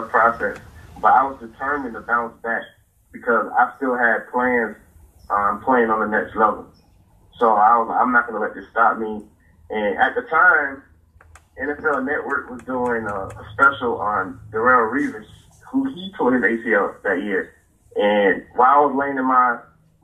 process, but I was determined to bounce back because I still had plans on playing on the next level. So I'm not going to let this stop me. And at the time, NFL Network was doing a special on Darrelle Revis, who he tore his ACL that year. And while I was laying in my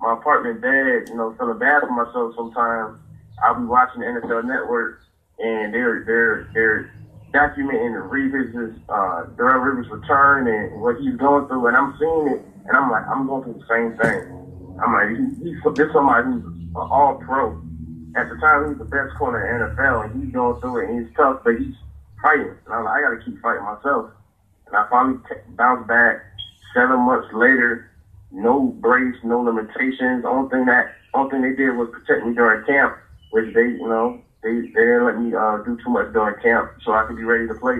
apartment bed, feeling bad for myself sometimes, I'll be watching the NFL Network, and they're documenting Darrelle Revis' return and what he's going through, and I'm seeing it, and I'm like, I'm going through the same thing. I'm like, this somebody who's an all-pro. At the time, he's the best corner in the NFL, and he's going through it, and he's tough, but he's fighting. And I'm like, I got to keep fighting myself. And I finally bounced back 7 months later, no brace, no limitations. The only thing they did was protect me during camp, which they didn't let me do too much during camp, so I could be ready to play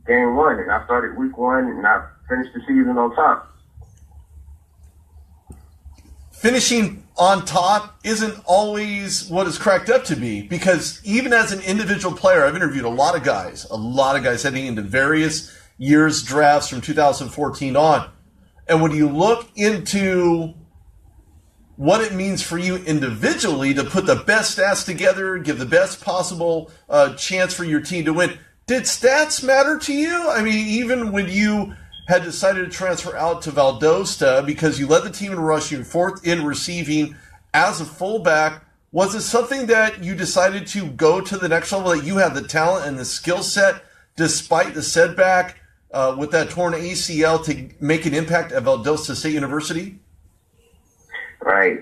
game one. And I started week one, and I finished the season on top. Finishing on top isn't always what it's cracked up to be, because even as an individual player, I've interviewed a lot of guys heading into various years' drafts from 2014 on. And when you look into what it means for you individually to put the best stats together, give the best possible chance for your team to win, did stats matter to you? I mean, even when you had decided to transfer out to Valdosta because you led the team in rushing, fourth in receiving as a fullback, was it something that you decided to go to the next level, that you had the talent and the skill set despite the setback with that torn ACL to make an impact at Valdosta State University? Right.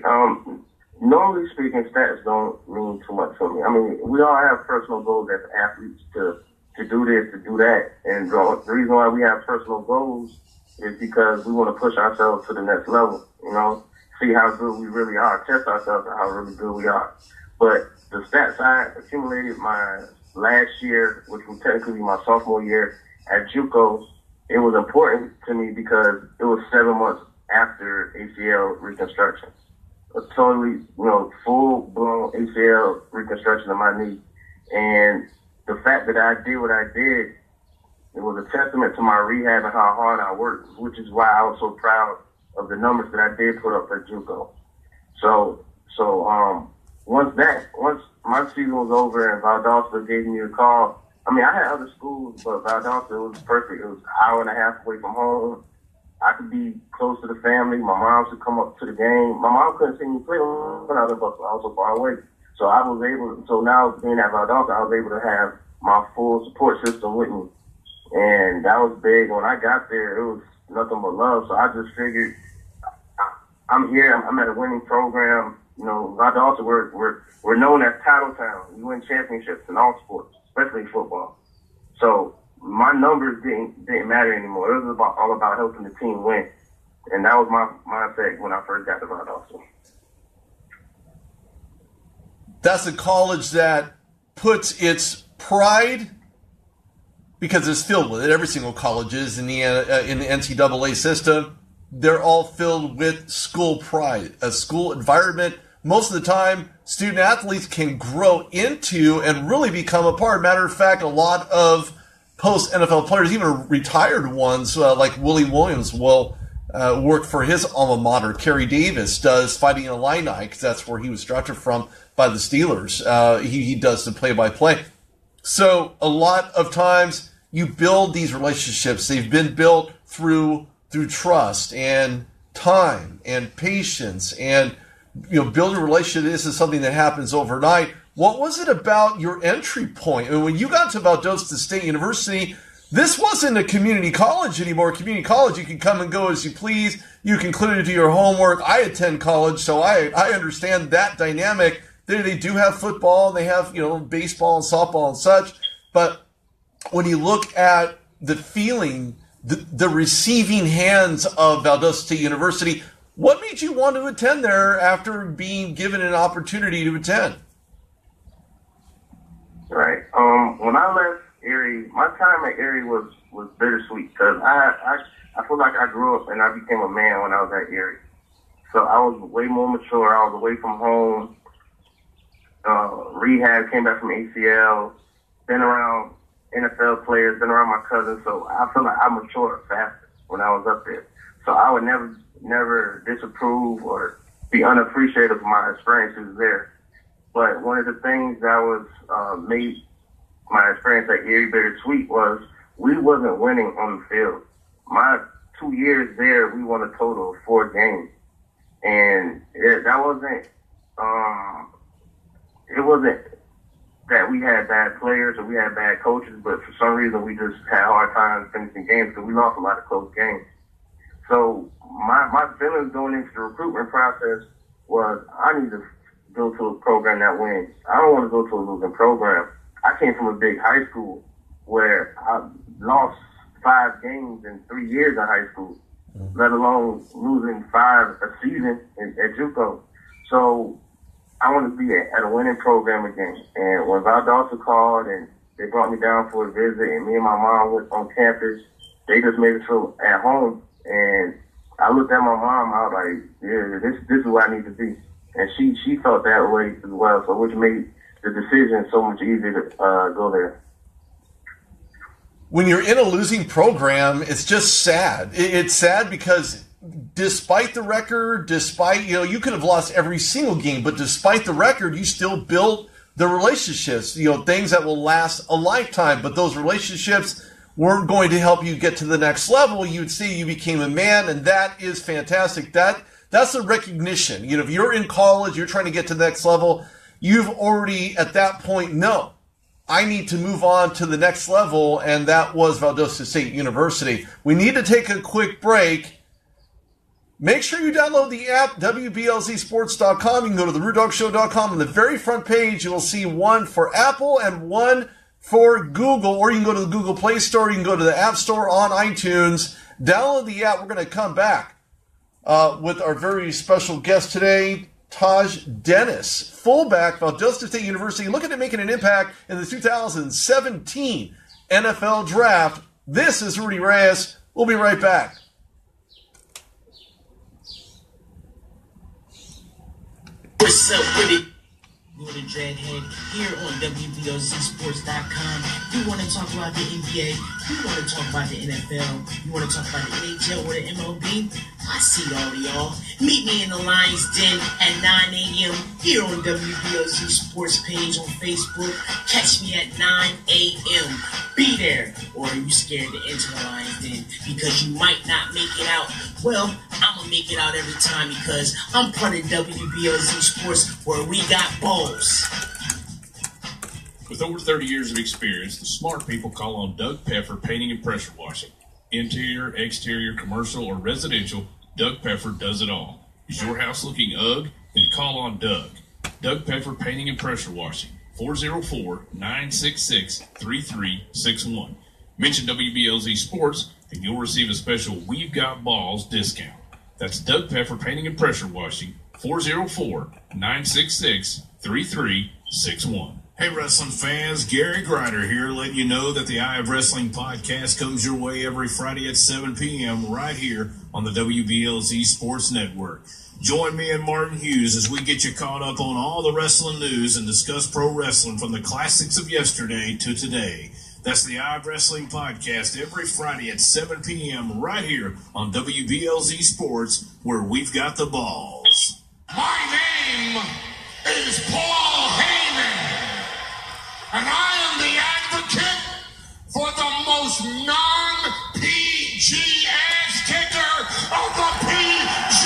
Normally speaking, stats don't mean too much for me. I mean, we all have personal goals as athletes to do this, to do that. And the reason why we have personal goals is because we want to push ourselves to the next level, see how good we really are, test ourselves on how really good we are. But the stats I accumulated my last year, which was technically my sophomore year at JUCO, it was important to me because it was 7 months after ACL reconstruction. A totally, full-blown ACL reconstruction of my knee. And the fact that I did what I did, it was a testament to my rehab and how hard I worked, which is why I was so proud of the numbers that I did put up at JUCO. So once my season was over and Valdosta gave me a call, I mean, I had other schools, but Valdosta was perfect. It was an hour and a half away from home. I could be close to the family. My mom could come up to the game. My mom couldn't see me play when I was in Buffalo. I was so far away. So now being at Valdosta, I was able to have my full support system with me. And that was big. When I got there, it was nothing but love. So I just figured, I'm here. I'm at a winning program. Valdosta, we're known as Title Town. We win championships in all sports, especially football. So my numbers didn't matter anymore. It was all about helping the team win. And that was my mindset when I first got to Valdosta. That's a college that puts its pride, because it's filled with it. Every single college is in the NCAA system. They're all filled with school pride, a school environment. Most of the time, student athletes can grow into and really become a part. Matter of fact, a lot of post-NFL players, even retired ones like Willie Williams, will work for his alma mater. Kerry Davis does Fighting Illini, because that's where he was drafted from by the Steelers. He does the play-by-play. So a lot of times you build these relationships. They've been built through trust and time and patience, and building a relationship. This is something that happens overnight. What was it about your entry point? I mean, when you got to Valdosta State University, this wasn't a community college anymore. Community college, you can come and go as you please. You can clearly do your homework. I attend college, so I understand that dynamic. They do have football, they have baseball and softball and such. But when you look at the feeling, the receiving hands of Valdosta State University, what made you want to attend there after being given an opportunity to attend? Right. When I left Erie, my time at Erie was bittersweet because I feel like I grew up and I became a man when I was at Erie. So I was way more mature. I was away from home. Rehab, came back from ACL, been around NFL players, been around my cousins, so I feel like I matured faster when I was up there. So I would never disapprove or be unappreciative of my experiences there. But one of the things that was made my experience at Erie bittersweet was we wasn't winning on the field. My 2 years there, we won a total of 4 games. And that wasn't, it wasn't that we had bad players or we had bad coaches, but for some reason we just had a hard time finishing games because we lost a lot of close games. So my feelings going into the recruitment process was I need to go to a program that wins. I don't want to go to a losing program. I came from a big high school where I lost 5 games in 3 years of high school, let alone losing 5 a season at JUCO. So I want to be at a winning program again. And when Valdosta called and they brought me down for a visit and me and my mom went on campus, they just made us feel at home. And I looked at my mom, I was like, yeah, this is where I need to be. And she felt that way as well, so which made the decision so much easier to go there. When you're in a losing program, it's just sad. It's sad because despite the record, you could have lost every single game, but despite the record, you still built the relationships, things that will last a lifetime. But those relationships weren't going to help you get to the next level. You'd see you became a man, and that is fantastic. That's the recognition. If you're in college, you're trying to get to the next level, you've already, at that point, no, I need to move on to the next level, and that was Valdosta State University. We need to take a quick break. Make sure you download the app, WBLZsports.com. You can go to theRootDogShow.com. On the very front page, you will see one for Apple and one for Google, or you can go to the Google Play Store. You can go to the App Store on iTunes. Download the app. We're going to come back with our very special guest today, Tahj Dennis, fullback, Valdosta State University, looking at making an impact in the 2017 NFL Draft. This is Rudy Reyes. We'll be right back. What's up with it? You're the Dreadhead here on WBLZsports.com. You want to talk about the NBA? You want to talk about the NFL? You want to talk about the NHL or the MLB? I see all of y'all. Meet me in the Lions Den at 9 a.m. here on WBLZ Sports page on Facebook. Catch me at 9 a.m. Be there. Or are you scared to enter the Lions Den because you might not make it out? Well, I'm going to make it out every time because I'm part of WBLZ Sports where we got balls. With over 30 years of experience, the smart people call on Doug Peffer Painting and Pressure Washing. Interior, exterior, commercial, or residential, Doug Peffer does it all. Is your house looking ugh? Then call on Doug. Doug Peffer Painting and Pressure Washing, 404-966-3361. Mention WBLZ Sports and you'll receive a special We've Got Balls discount. That's Doug Peffer Painting and Pressure Washing, 404-966-3361. Hey, wrestling fans, Gary Grider here, letting you know that the Eye of Wrestling podcast comes your way every Friday at 7 p.m. right here on the WBLZ Sports Network. Join me and Martin Hughes as we get you caught up on all the wrestling news and discuss pro wrestling from the classics of yesterday to today. That's the Eye of Wrestling podcast every Friday at 7 p.m. right here on WBLZ Sports, where we've got the balls. My name is Paul Heyman, and I am the advocate for the most non-PG ass kicker of the PG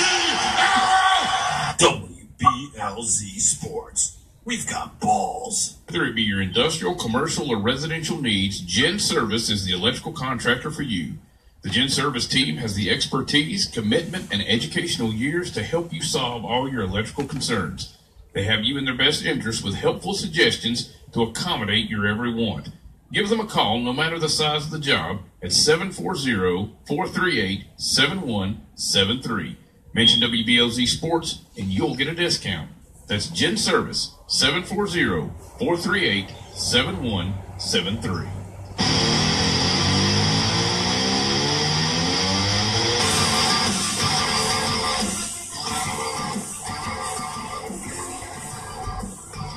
era. WBLZ Sports. We've got balls. Whether it be your industrial, commercial, or residential needs, Gen Service is the electrical contractor for you. The Gen Service team has the expertise, commitment, and educational years to help you solve all your electrical concerns. They have you in their best interest with helpful suggestions to accommodate your every want. Give them a call, no matter the size of the job, at 740-438-7173. Mention WBLZ Sports and you'll get a discount. That's Gen Service, 740-438-7173.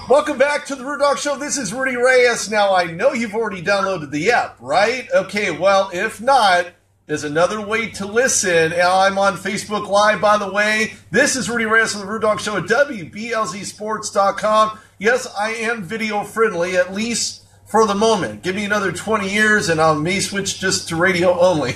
Welcome back to the Rude Dog Show. This is Rudy Reyes. Now, I know you've already downloaded the app, right? Okay, well, if not, there's another way to listen. I'm on Facebook Live, by the way. This is Rudy Reyes from the Rude Dog Show at WBLZSports.com. Yes, I am video friendly, at least for the moment. Give me another 20 years and I may switch just to radio only.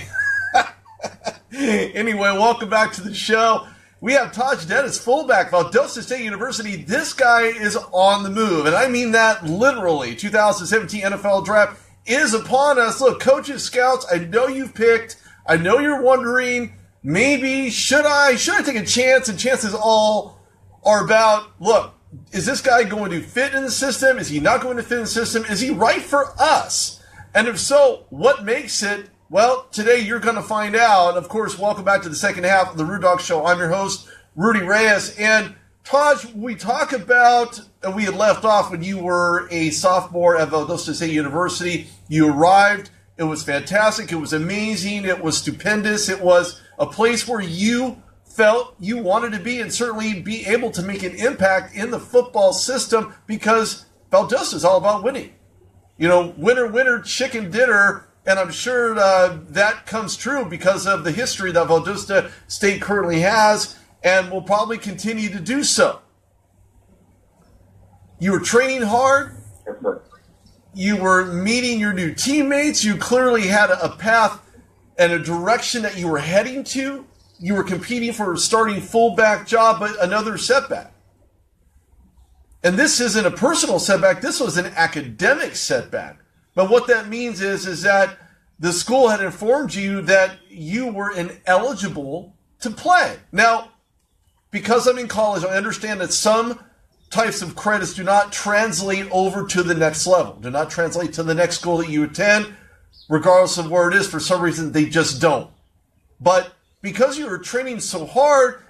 Anyway, welcome back to the show. We have Tahj Dennis, fullback, Valdosta State University. This guy is on the move, and I mean that literally. 2017 NFL Draft is upon us. Look, coaches, scouts, I know you've picked. I know you're wondering, maybe, should I take a chance? And chances all are about, look, is this guy going to fit in the system? Is he not going to fit in the system? Is he right for us? And if so, what makes it? Well, today you're going to find out. Of course, welcome back to the second half of the Rude Dog Show. I'm your host, Rudy Reyes. And Tahj, we talk about, and we had left off when you were a sophomore at Valdosta State University. You arrived. It was fantastic. It was amazing. It was stupendous. It was a place where you felt you wanted to be and certainly be able to make an impact in the football system, because Valdosta is all about winning. You know, winner, winner, chicken dinner. And I'm sure that comes true because of the history that Valdosta State currently has and will probably continue to do so. You were training hard. You were meeting your new teammates. You clearly had a path and a direction that you were heading to. You were competing for a starting fullback job, but another setback. And this isn't a personal setback. This was an academic setback. But what that means is that the school had informed you that you were ineligible to play. Now, because I'm in college, I understand that some types of credits do not translate over to the next level, do not translate to the next school that you attend, regardless of where it is. For some reason, they just don't. But because you were training so hard,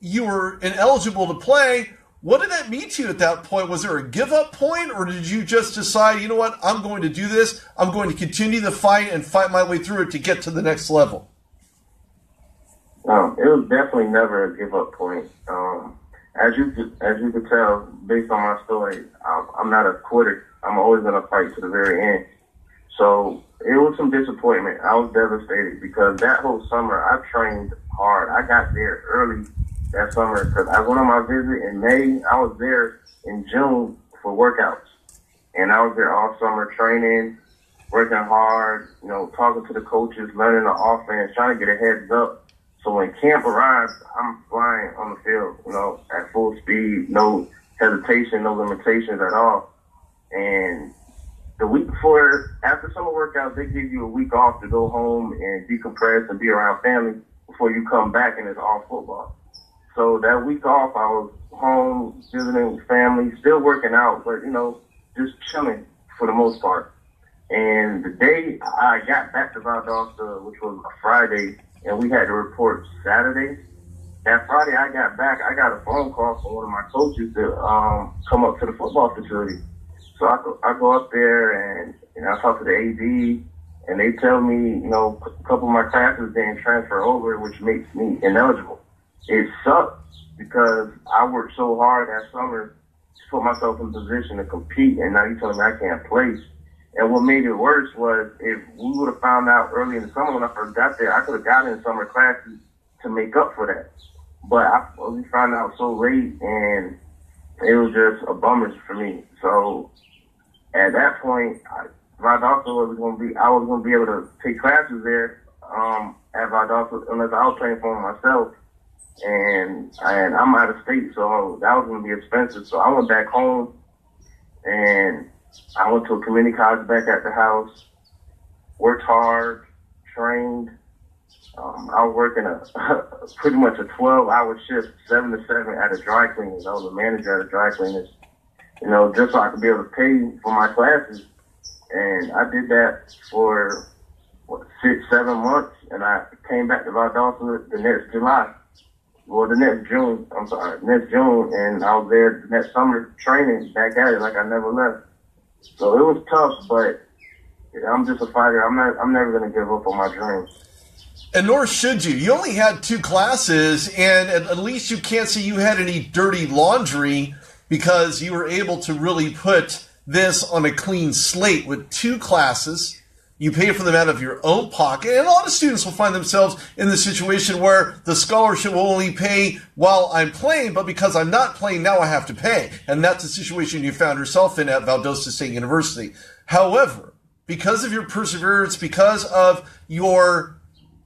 you were ineligible to play. What did that mean to you at that point? Was there a give-up point, or did you just decide, you know what, I'm going to do this, I'm going to continue the fight and fight my way through it to get to the next level? It was definitely never a give-up point. As you could tell, based on my story, I'm not a quitter. I'm always going to fight to the very end. So it was some disappointment. I was devastated because that whole summer I trained hard. I got there early that summer because I went on my visit in May. I was there in June for workouts, and I was there all summer training, working hard, you know, talking to the coaches, learning the offense, trying to get a heads up. So when camp arrives, I'm flying on the field, you know, at full speed, no hesitation, no limitations at all. And the week before, after summer workouts, they give you a week off to go home and decompress and be around family before you come back and it's all football. So that week off, I was home visiting family, still working out, but, you know, just chilling for the most part. And the day I got back to Valdosta, which was a Friday, and we had to report Saturday, that Friday I got back, I got a phone call from one of my coaches to come up to the football facility. So I go up there and, you know, I talk to the AD, and they tell me, you know, a couple of my classes didn't transfer over, which makes me ineligible. It sucked because I worked so hard that summer to put myself in a position to compete, and now you're telling me I can't play. And what made it worse was if we would have found out early in the summer when I first got there, I could have gotten in summer classes to make up for that. But we found out so late, and it was just a bummer for me. So at that point, Valdosta I was going to be able to take classes there at Valdosta unless I was playing for myself. And I'm out of state, so that was going to be expensive. So I went back home, and I went to a community college back at the house, worked hard, trained. I was working pretty much a 12-hour shift, 7 to 7 at a dry cleaner. I was a manager at a dry cleaner, you know, just so I could be able to pay for my classes. And I did that for, 6-7 months, and I came back to Valdosta the next July. Well, next June, and I was there the next summer training back at it like I never left. So it was tough, but I'm just a fighter. I'm never going to give up on my dreams. And nor should you. You only had 2 classes, and at least you can't say you had any dirty laundry, because you were able to really put this on a clean slate with 2 classes. You pay for them out of your own pocket, and a lot of students will find themselves in the situation where the scholarship will only pay while I'm playing, but because I'm not playing, now I have to pay. And that's the situation you found yourself in at Valdosta State University. However, because of your perseverance, because of your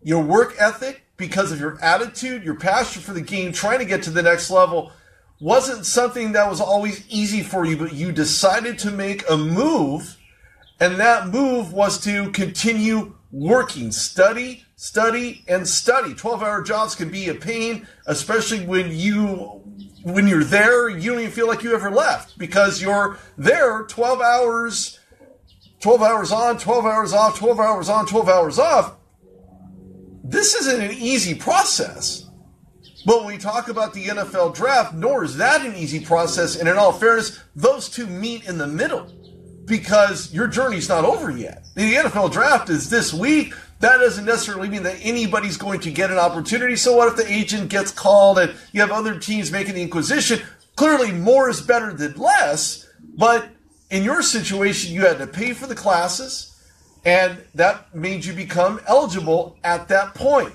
work ethic, because of your attitude, your passion for the game, trying to get to the next level, wasn't something that was always easy for you, but you decided to make a move. And that move was to continue working, study, and study. 12-hour jobs can be a pain, especially when you're there, you don't even feel like you ever left because you're there 12 hours on, 12 hours off, 12 hours on, 12 hours off. This isn't an easy process. But when we talk about the NFL draft, nor is that an easy process. And in all fairness, those two meet in the middle, because your journey's not over yet. The NFL draft is this week. That doesn't necessarily mean that anybody's going to get an opportunity. So what if the agent gets called and you have other teams making the inquisition? Clearly, more is better than less. But in your situation, you had to pay for the classes, and that made you become eligible at that point.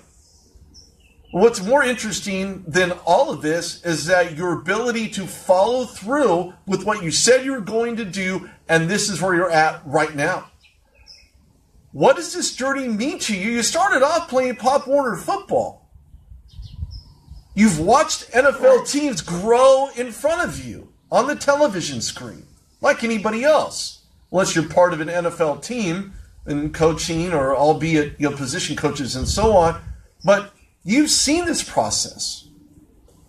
What's more interesting than all of this is that your ability to follow through with what you said you were going to do, and this is where you're at right now. What does this journey mean to you? You started off playing Pop Warner football. You've watched NFL teams grow in front of you on the television screen, like anybody else, unless you're part of an NFL team and coaching, or albeit position coaches and so on. But you've seen this process.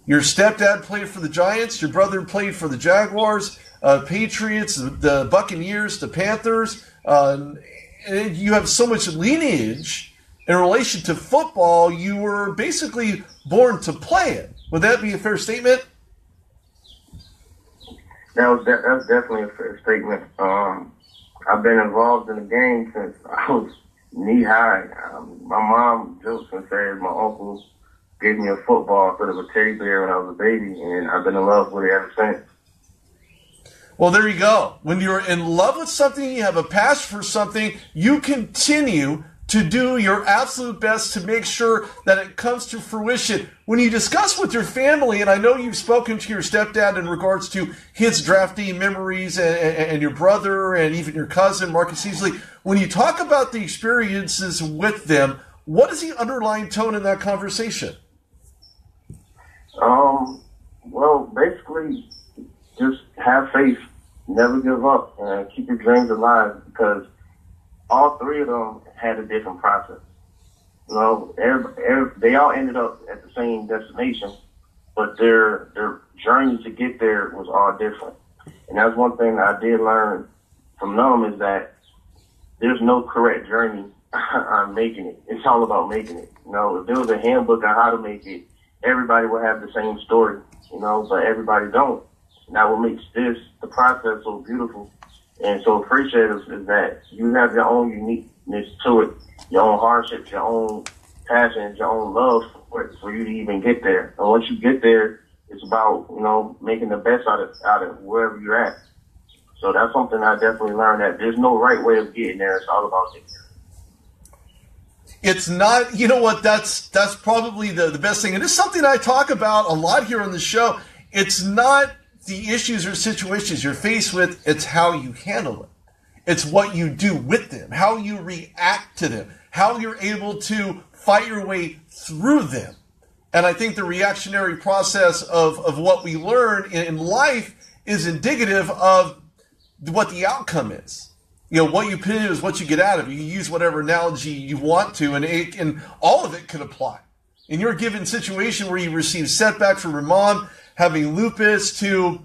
Your stepdad played for the Giants. Your brother played for the Jaguars, Patriots, the Buccaneers, the Panthers. And you have so much lineage in relation to football. You were basically born to play it. Would that be a fair statement? That's definitely a fair statement. I've been involved in the game since I was knee-high. My mom jokes and says my uncle gave me a football instead of a teddy bear when I was a baby, and I've been in love with it ever since. Well, there you go. When you're in love with something, you have a passion for something, you continue to do your absolute best to make sure that it comes to fruition. When you discuss with your family, and I know you've spoken to your stepdad in regards to his drafting memories and your brother and even your cousin, Marcus Easley, when you talk about the experiences with them, what is the underlying tone in that conversation? Well, basically, just have faith, never give up, and keep your dreams alive, because all three of them had a different process. They all ended up at the same destination, but their journey to get there was all different. And that's one thing that I did learn from them, is that there's no correct journey on making it. It's all about making it. If there was a handbook on how to make it, everybody would have the same story, but everybody don't. Now, what makes the process so beautiful and so appreciative is that you have your own uniqueness to it, your own hardships, your own passions, your own love for you to even get there. And once you get there, it's about, making the best out of wherever you're at. So that's something I definitely learned, that there's no right way of getting there. It's all about getting there. It's not, that's probably the best thing. And it's something I talk about a lot here on the show. It's not the issues or situations you're faced with, it's how you handle it. It's what you do with them, how you react to them, how you're able to fight your way through them. And I think the reactionary process of what we learn in life is indicative of what the outcome is. What you put in is what you get out of it. You use whatever analogy you want to, and all of it could apply. In your given situation where you receive setback from your mom, having lupus, to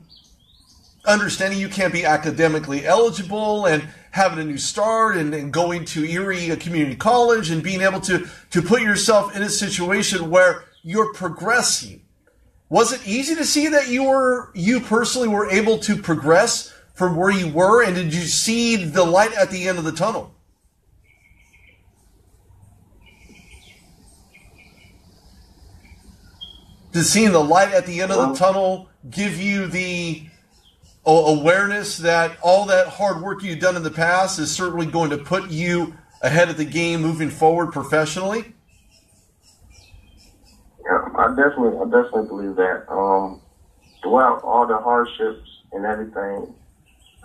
understanding you can't be academically eligible and having a new start and going to Erie Community College and being able to put yourself in a situation where you're progressing. Was it easy to see that you personally were able to progress from where you were, and did you see the light at the end of the tunnel? Did seeing the light at the end of the tunnel give you the awareness that all that hard work you've done in the past is certainly going to put you ahead of the game moving forward professionally? Yeah, I definitely believe that. Throughout all the hardships and everything,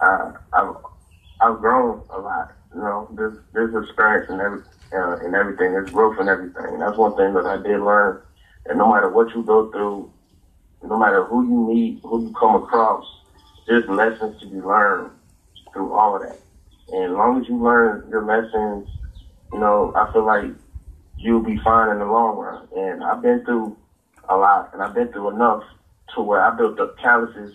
I've grown a lot. You know, there's experience in everything. There's growth in everything. And that's one thing that I did learn. And no matter what you go through, no matter who you meet, who you come across, there's lessons to be learned through all of that. And as long as you learn your lessons, you know, I feel like you'll be fine in the long run. And I've been through a lot, and I've been through enough to where I built up calluses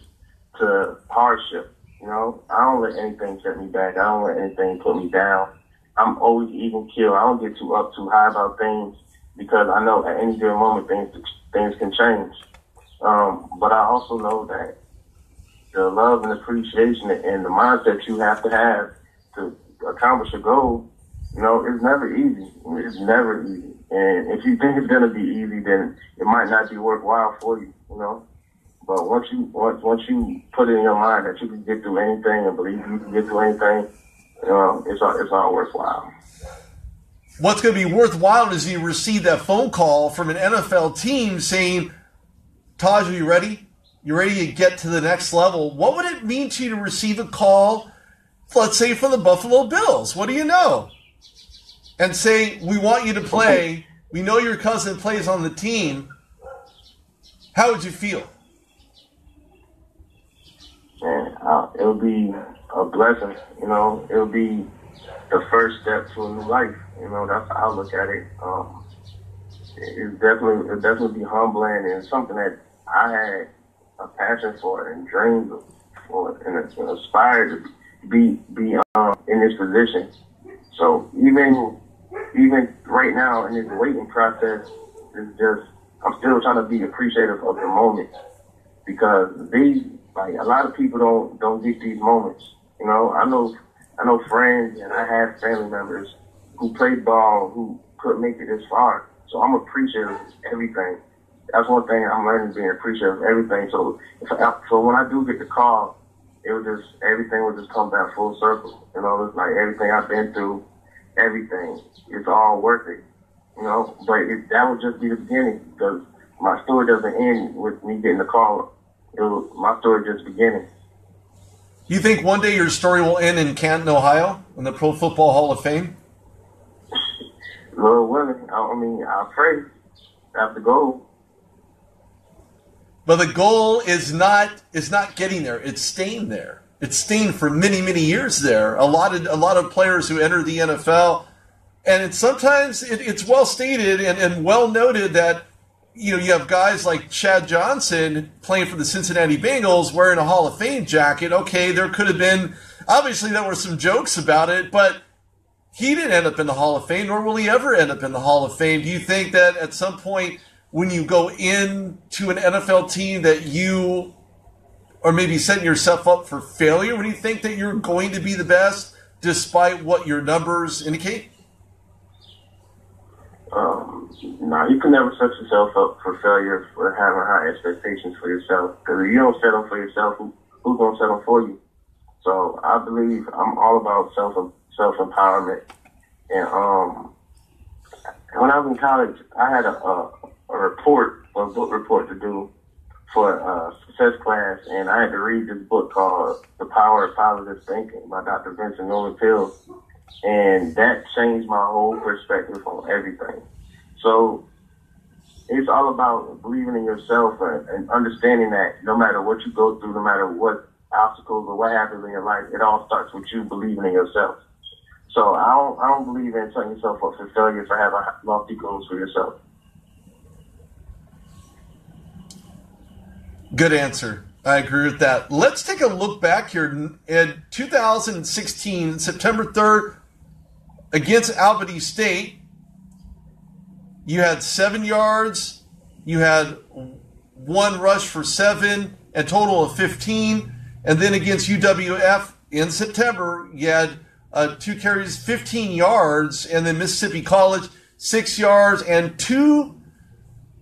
to hardship. You know, I don't let anything set me back. I don't let anything put me down. I'm always even keel. I don't get too high about things because I know at any given moment things can change. But I also know that the love and appreciation and the mindset you have to accomplish a goal, you know, it's never easy. It's never easy. And if you think it's going to be easy, then it might not be worthwhile for you, you know. But once you put it in your mind that you can get through anything and believe you can get through anything, it's all worthwhile. What's going to be worthwhile is you receive that phone call from an NFL team saying, Tahj, are you ready? You ready to get to the next level? What would it mean to you to receive a call, let's say, from the Buffalo Bills? What do you know? And say, we want you to play. We know your cousin plays on the team. How would you feel? Man, it'll be a blessing. You know, it'll be the first step to a new life. You know, that's how I look at it. It'll definitely be humbling and something that I had a passion for and dreams for and aspired to be in this position. So even right now in this waiting process, I'm still trying to be appreciative of the moment because a lot of people don't get these moments. You know, I know friends and I have family members who played ball who couldn't make it this far. So I'm appreciative of everything. That's one thing I'm learning, being appreciative of everything. So when I do get the call, everything will just come back full circle. You know, it's like everything I've been through, everything, it's all worth it. You know, but that would just be the beginning because my story doesn't end with me getting the call. My story just beginning. You think one day your story will end in Canton, Ohio, in the Pro Football Hall of Fame? Lord willing. I pray. That's the goal. But the goal is not getting there. It's staying there. It's staying for many, many years there. A lot of players who enter the NFL, and sometimes it's well stated and well noted that you have guys like Chad Johnson playing for the Cincinnati Bengals wearing a Hall of Fame jacket. Okay, there could have been, obviously there were some jokes about it, but he didn't end up in the Hall of Fame, nor will he ever end up in the Hall of Fame. Do you think that at some point when you go into an NFL team that you are maybe setting yourself up for failure? When you think that you're going to be the best despite what your numbers indicate? No, you can never set yourself up for failure for having high expectations for yourself. Because if you don't set them for yourself, who's going to set them for you? So I believe I'm all about self-empowerment. And when I was in college, I had a book report to do for a success class, and I had to read this book called The Power of Positive Thinking by Dr. Vincent Norman Peale. And that changed my whole perspective on everything. So it's all about believing in yourself and understanding that no matter what you go through, no matter what obstacles or what happens in your life, it all starts with you believing in yourself. So I don't believe in setting yourself up for failure for having lofty goals for yourself. Good answer. I agree with that. Let's take a look back here. In 2016, September 3rd, against Albany State, you had 7 yards, you had 1 rush for 7, a total of 15. And then against UWF in September, you had 2 carries, 15 yards, and then Mississippi College, 6 yards, and 2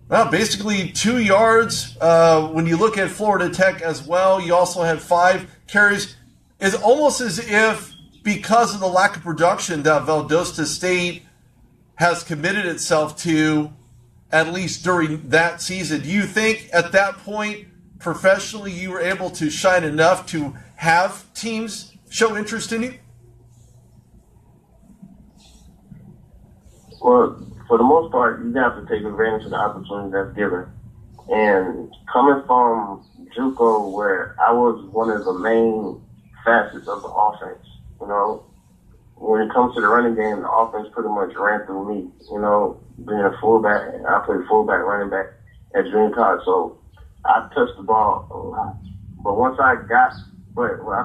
Well, basically 2 yards. When you look at Florida Tech as well, you also had 5 carries. It's almost as if because of the lack of production that Valdosta State has committed itself to, at least during that season, do you think at that point, professionally, you were able to shine enough to have teams show interest in you? Well, for the most part, you have to take advantage of the opportunity that's given. And coming from JUCO, where I was one of the main facets of the offense, you know, when it comes to the running game, the offense pretty much ran through me. You know, being a fullback, I played fullback, running back at junior college, so I touched the ball a lot. But I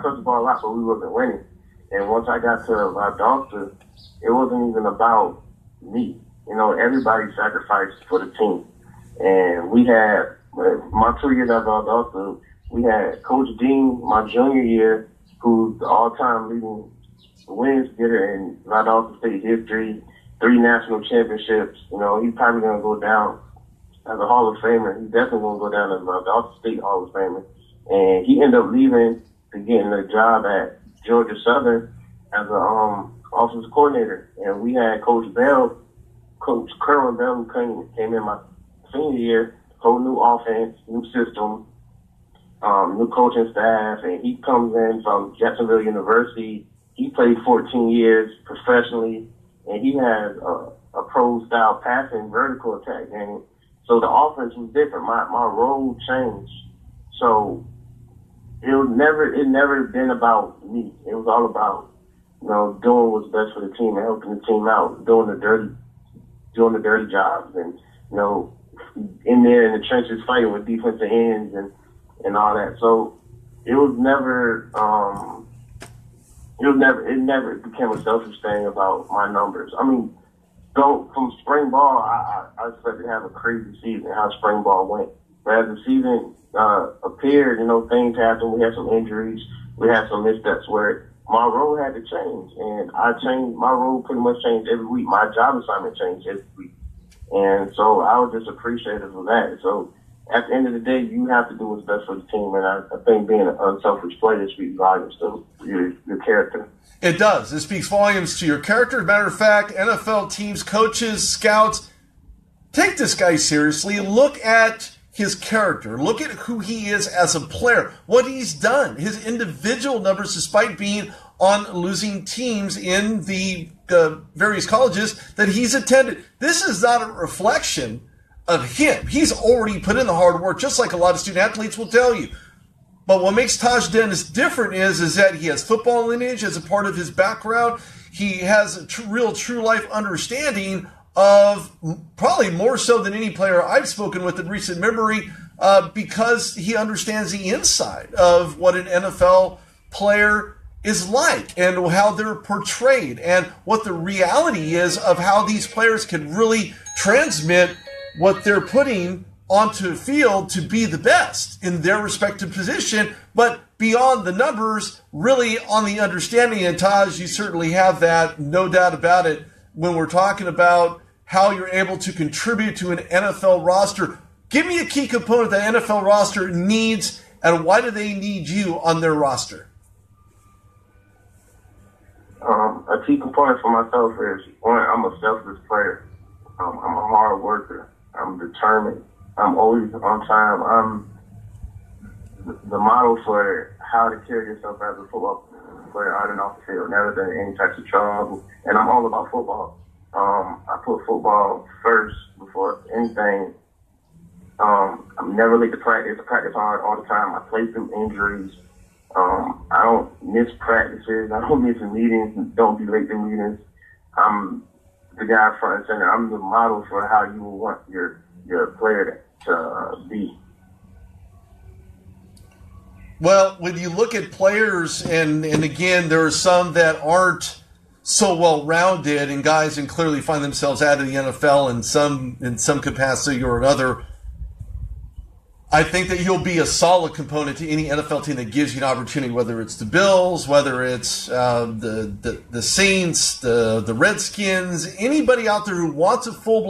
touched the ball a lot, but we wasn't winning. And once I got to Valdosta, it wasn't even about me. You know, everybody sacrificed for the team. And we had, my 2 years at Valdosta, we had Coach Dean, my junior year, who's the all-time leading wins getter in Valdosta State history, 3 national championships. You know, he's probably going to go down as a Hall of Famer. He's definitely going to go down as a Valdosta State Hall of Famer. And he ended up leaving to getting a job at Georgia Southern as a offensive coordinator. And we had Coach Bell, Coach Kerwin Bell, who came in my senior year, whole new offense, new system, new coaching staff, and he comes in from Jacksonville University. He played 14 years professionally, and he has a pro-style passing vertical attack game. So the offense was different. My role changed. So it never been about me. It was all about, you know, doing what's best for the team and helping the team out, doing the dirty jobs, and, you know, in there in the trenches fighting with defensive ends and all that. So it never became a selfish thing about my numbers. I mean, from spring ball, I expected to have a crazy season, how spring ball went. But as the season appeared, you know, things happened. We had some injuries. We had some missteps where my role had to change. And I changed. My role pretty much changed every week. My job assignment changed every week. And so I was just appreciative of that. So at the end of the day, you have to do what's best for the team. And I think being an unselfish player speaks volumes to your character. It does. It speaks volumes to your character. As a matter of fact, NFL teams, coaches, scouts, take this guy seriously. Look at his character. Look at who he is as a player, what he's done, his individual numbers, despite being on losing teams in the various colleges that he's attended. This is not a reflection of him. He's already put in the hard work, just like a lot of student athletes will tell you. But what makes Tahj Dennis different is that he has football lineage as a part of his background. He has a real true life understanding of, probably more so than any player I've spoken with in recent memory, because he understands the inside of what an NFL player is like and how they're portrayed and what the reality is of how these players can really transmit what they're putting onto the field to be the best in their respective position, but beyond the numbers, really on the understanding. And Tahj, you certainly have that, no doubt about it, when we're talking about how you're able to contribute to an NFL roster. Give me a key component that NFL roster needs, and why do they need you on their roster? A key component for myself is, one, I'm a selfless player. I'm a hard worker. I'm determined. I'm always on time. I'm the model for how to carry yourself as a football player on and off the field. Never been in any types of trouble. And I'm all about football. I put football first before anything. I'm never late to practice. I practice hard all the time. I play through injuries. I don't miss practices. I don't miss meetings. Don't be late to meetings. I'm the guy front and center. I'm the model for how you want your player to be. Well, when you look at players, and again, there are some that aren't so well-rounded, and guys and clearly find themselves out of the NFL in some capacity or another. I think that you'll be a solid component to any NFL team that gives you an opportunity, whether it's the Bills, whether it's the Saints, the Redskins, anybody out there who wants a full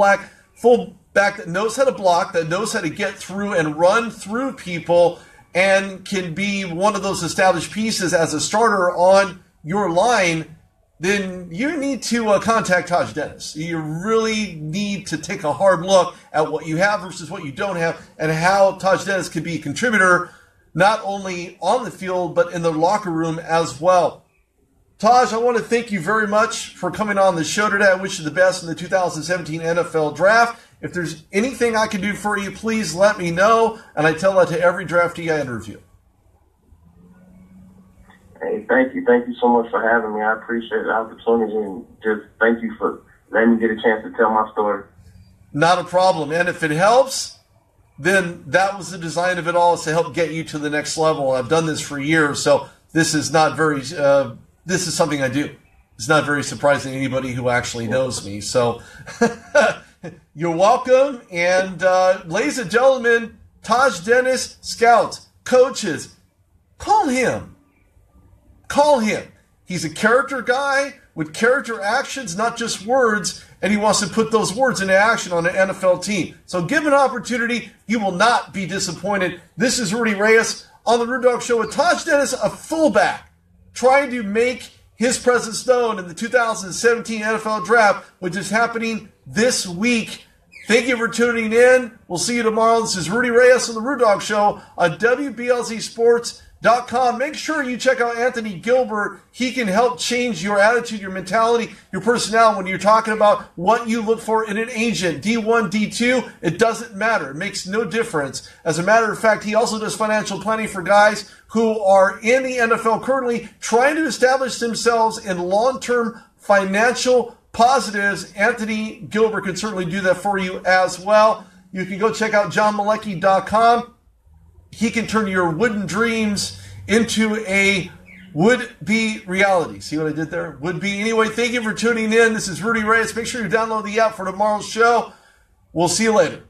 back that knows how to block, that knows how to get through and run through people, and can be one of those established pieces as a starter on your line, then you need to contact Tahj Dennis. You really need to take a hard look at what you have versus what you don't have, and how Tahj Dennis can be a contributor not only on the field but in the locker room as well. Tahj, I want to thank you very much for coming on the show today. I wish you the best in the 2017 NFL Draft. If there's anything I can do for you, please let me know, and I tell that to every draftee I interview. Hey, thank you. Thank you so much for having me. I appreciate the opportunity, and just thank you for letting me get a chance to tell my story. Not a problem. And if it helps, then that was the design of it all, is to help get you to the next level. I've done this for years, so this is not very... this is something I do. It's not very surprising to anybody who actually knows me. So you're welcome. And ladies and gentlemen, Tahj Dennis, scouts, coaches, call him. Call him. He's a character guy with character actions, not just words, and he wants to put those words into action on an NFL team. So give him an opportunity. You will not be disappointed. This is Rudy Reyes on the Rude Dog Show with Tahj Dennis, a fullback, trying to make his presence known in the 2017 NFL Draft, which is happening this week. Thank you for tuning in. We'll see you tomorrow. This is Rudy Reyes on the Rude Dog Show on WBLZSports.com. Make sure you check out Anthony Gilbert. He can help change your attitude, your mentality, your personality when you're talking about what you look for in an agent. D1, D2, it doesn't matter. It makes no difference. As a matter of fact, he also does financial planning for guys who are in the NFL currently trying to establish themselves in long-term financial positives. Anthony Gilbert can certainly do that for you as well. You can go check out johnmalecki.com. He can turn your wooden dreams into a would-be reality. See what I did there? Would-be. Anyway, thank you for tuning in. This is Rudy Reyes. Make sure you download the app for tomorrow's show. We'll see you later.